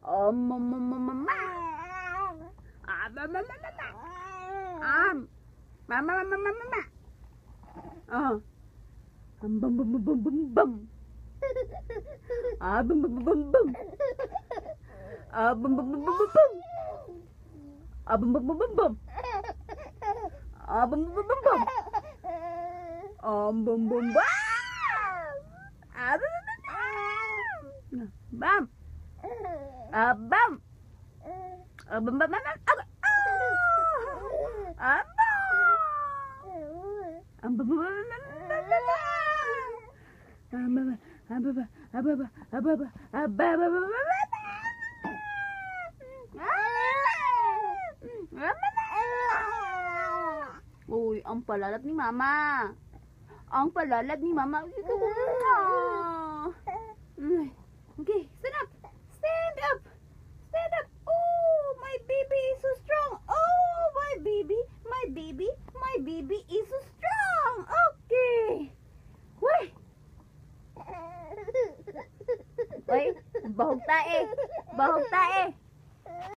Mama. Mama. Bum bum bum bum bum bum. Bum bum bum bum bum. Bum bum bum bum bum. Bum bum bum bum bum. Bum bum bum bum bum. Bum bum bum. Bam. Bam. Bam bam bam. Uy, ang palalat ni Mama. Ang palalat ni Mama. Okay, stand up. Stand up. Stand up. Oh, my baby is so strong. Oh, my baby. My baby. My baby is so strong. Okay. Uy. Uy, bahog tae. Bahog tae.